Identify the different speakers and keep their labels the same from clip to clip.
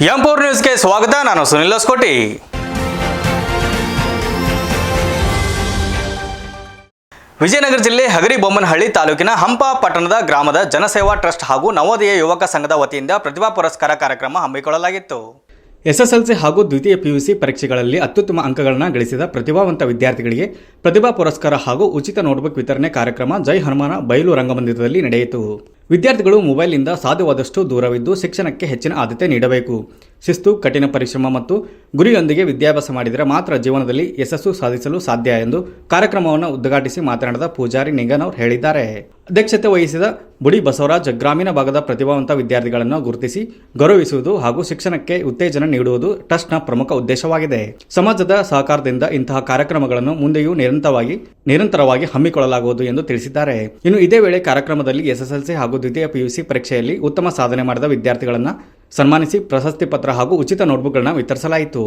Speaker 1: M4 ನ್ಯೂಸ್ಗೆ ಸ್ವಾಗತ. ನಾನು ಸುನಿಲ್ ಹೊಸಕೋಟಿ. ವಿಜಯನಗರ ಜಿಲ್ಲೆ ಹಗರಿಬೊಮ್ಮನಹಳ್ಳಿ ತಾಲೂಕಿನ ಹಂಪ ಪಟ್ಟಣದ ಗ್ರಾಮದ ಜನಸೇವಾ ಟ್ರಸ್ಟ್ ಹಾಗೂ ನವೋದಯ ಯುವಕ ಸಂಘದ ವತಿಯಿಂದ ಪ್ರತಿಭಾ ಪುರಸ್ಕಾರ ಕಾರ್ಯಕ್ರಮ ಹಮ್ಮಿಕೊಳ್ಳಲಾಗಿತ್ತು. ಎಸ್ಎಸ್ಎಲ್ಸಿ ಹಾಗೂ ದ್ವಿತೀಯ ಪಿಯುಸಿ ಪರೀಕ್ಷೆಗಳಲ್ಲಿ ಅತ್ಯುತ್ತಮ ಅಂಕಗಳನ್ನು ಗಳಿಸಿದ ಪ್ರತಿಭಾವಂತ ವಿದ್ಯಾರ್ಥಿಗಳಿಗೆ ಪ್ರತಿಭಾ ಪುರಸ್ಕಾರ ಹಾಗೂ ಉಚಿತ ನೋಟ್ಬುಕ್ ವಿತರಣೆ ಕಾರ್ಯಕ್ರಮ ಜೈ ಹನುಮಾನ ಬಯಲು ರಂಗಮಂದಿರದಲ್ಲಿ ನಡೆಯಿತು. ವಿದ್ಯಾರ್ಥಿಗಳು ಮೊಬೈಲ್ನಿಂದ ಸಾಧ್ಯವಾದಷ್ಟು ದೂರವಿದ್ದು ಶಿಕ್ಷಣಕ್ಕೆ ಹೆಚ್ಚಿನ ಆದ್ಯತೆ ನೀಡಬೇಕು. ಶಿಸ್ತು, ಕಠಿಣ ಪರಿಶ್ರಮ ಮತ್ತು ಗುರಿಯೊಂದಿಗೆ ವಿದ್ಯಾಭ್ಯಾಸ ಮಾಡಿದರೆ ಮಾತ್ರ ಜೀವನದಲ್ಲಿ ಯಶಸ್ಸು ಸಾಧಿಸಲು ಸಾಧ್ಯ ಎಂದು ಕಾರ್ಯಕ್ರಮವನ್ನು ಉದ್ಘಾಟಿಸಿ ಮಾತನಾಡಿದ ಪೂಜಾರಿ ನಿಂಗನವರು ಹೇಳಿದ್ದಾರೆ. ಅಧ್ಯಕ್ಷತೆ ವಹಿಸಿದ ಬುಡಿ ಬಸವರಾಜ್ ಗ್ರಾಮೀಣ ಭಾಗದ ಪ್ರತಿಭಾವಂತ ವಿದ್ಯಾರ್ಥಿಗಳನ್ನು ಗುರುತಿಸಿ ಗೌರವಿಸುವುದು ಹಾಗೂ ಶಿಕ್ಷಣಕ್ಕೆ ಉತ್ತೇಜನ ನೀಡುವುದು ಟ್ರಸ್ಟ್ನ ಪ್ರಮುಖ ಉದ್ದೇಶವಾಗಿದೆ. ಸಮಾಜದ ಸಹಕಾರದಿಂದ ಇಂತಹ ಕಾರ್ಯಕ್ರಮಗಳನ್ನು ಮುಂದೆಯೂ ನಿರಂತರವಾಗಿ ಹಮ್ಮಿಕೊಳ್ಳಲಾಗುವುದು ಎಂದು ತಿಳಿಸಿದ್ದಾರೆ. ಇನ್ನು ಇದೇ ವೇಳೆ ಕಾರ್ಯಕ್ರಮದಲ್ಲಿ ಎಸ್ಎಸ್ಎಲ್ಸಿ ಹಾಗೂ ದ್ವಿತೀಯ ಪಿಯುಸಿ ಪರೀಕ್ಷೆಯಲ್ಲಿ ಉತ್ತಮ ಸಾಧನೆ ಮಾಡಿದ ವಿದ್ಯಾರ್ಥಿಗಳನ್ನು ಸನ್ಮಾನಿಸಿ ಪ್ರಶಸ್ತಿ ಪತ್ರ ಹಾಗೂ ಉಚಿತ ನೋಟ್ಬುಕ್ಗಳನ್ನು ವಿತರಿಸಲಾಯಿತು.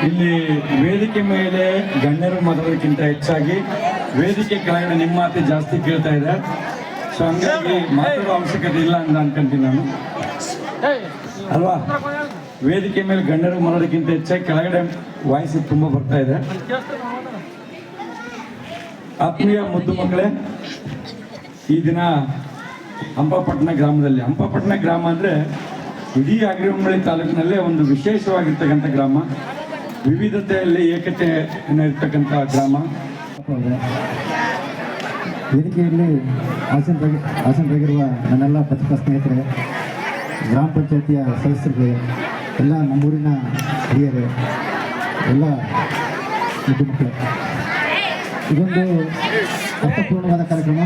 Speaker 2: ಇಲ್ಲಿ ವೇದಿಕೆ ಮೇಲೆ ಗಣ್ಯರು ಮಾತಾಡೋದಕ್ಕಿಂತ ಹೆಚ್ಚಾಗಿ ವೇದಿಕೆ ಕೆಳಗಡೆ ನಿಮ್ಮ ಮಾತು ಜಾಸ್ತಿ ಕೇಳ್ತಾ ಇದೆ. ಸೊ ಹಂಗಾಗಿ ಮಾತಾಡೋ ಅವಶ್ಯಕತೆ ಇಲ್ಲ ಅಂತ ಅನ್ಕೊಂತೀನಿ ನಾನು, ಅಲ್ವಾ? ವೇದಿಕೆ ಮೇಲೆ ಗಣ್ಯರು ಮಾಡೋದಕ್ಕಿಂತ ಹೆಚ್ಚಾಗಿ ಕೆಳಗಡೆ ವಾಯ್ಸ್ ತುಂಬ ಬರ್ತಾ ಇದೆ. ಆತ್ಮೀಯ ಮುದ್ದು ಮಕ್ಕಳೇ, ಈ ದಿನ ಹಂಪಪಟ್ಟಣ ಗ್ರಾಮದಲ್ಲಿ, ಹಂಪಪಟ್ಟಣ ಗ್ರಾಮ ಅಂದರೆ ಇಡೀ ಹಗರಿಬೊಮ್ಮನಹಳ್ಳಿ ತಾಲೂಕಿನಲ್ಲೇ ಒಂದು ವಿಶೇಷವಾಗಿರ್ತಕ್ಕಂಥ ಗ್ರಾಮ, ವಿವಿಧತೆಯಲ್ಲಿ ಏಕತೆ ಇರ್ತಕ್ಕಂಥ ಗ್ರಾಮ.
Speaker 3: ವೇದಿಕೆಯಲ್ಲಿ ಆಸೀನರಾಗಿರುವ ನನ್ನೆಲ್ಲ ಪತ್ರಿಕಾ ಸ್ನೇಹಿತರೆ, ಗ್ರಾಮ ಪಂಚಾಯತಿಯ ಸದಸ್ಯರಿಗೆ, ಎಲ್ಲ ನಮ್ಮೂರಿನ ಹಿರಿಯರೇ, ಎಲ್ಲ ಮುದ್ದು ಮಕ್ಕಳೇ, ಇದೊಂದು ಅರ್ಥಪೂರ್ಣವಾದ ಕಾರ್ಯಕ್ರಮ.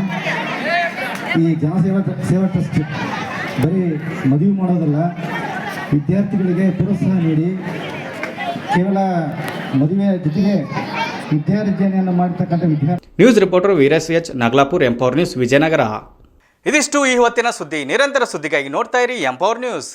Speaker 3: ಈ ಸೇವಾ ಟ್ರಸ್ಟ್ ಬರೀ ಮದುವೆ ಮಾಡೋದಲ್ಲ, ವಿದ್ಯಾರ್ಥಿಗಳಿಗೆ ಪ್ರೋತ್ಸಾಹ ನೀಡಿ ಕೇವಲ ಮದುವೆ ಜೊತೆಗೆ ವಿದ್ಯಾರ್ಜನೆಯನ್ನು ಮಾಡತಕ್ಕಂಥ
Speaker 1: news reporter Veeresh H, Nagalapur, M4 news, Vijayanagara. ಇದಿಷ್ಟು ಈ ಹೊತ್ತಿನ ಸುದ್ದಿ. ನಿರಂತರ ಸುದ್ದಿಗಾಗಿ ನೋಡ್ತಾ ಇರಿ M4 ನ್ಯೂಸ್.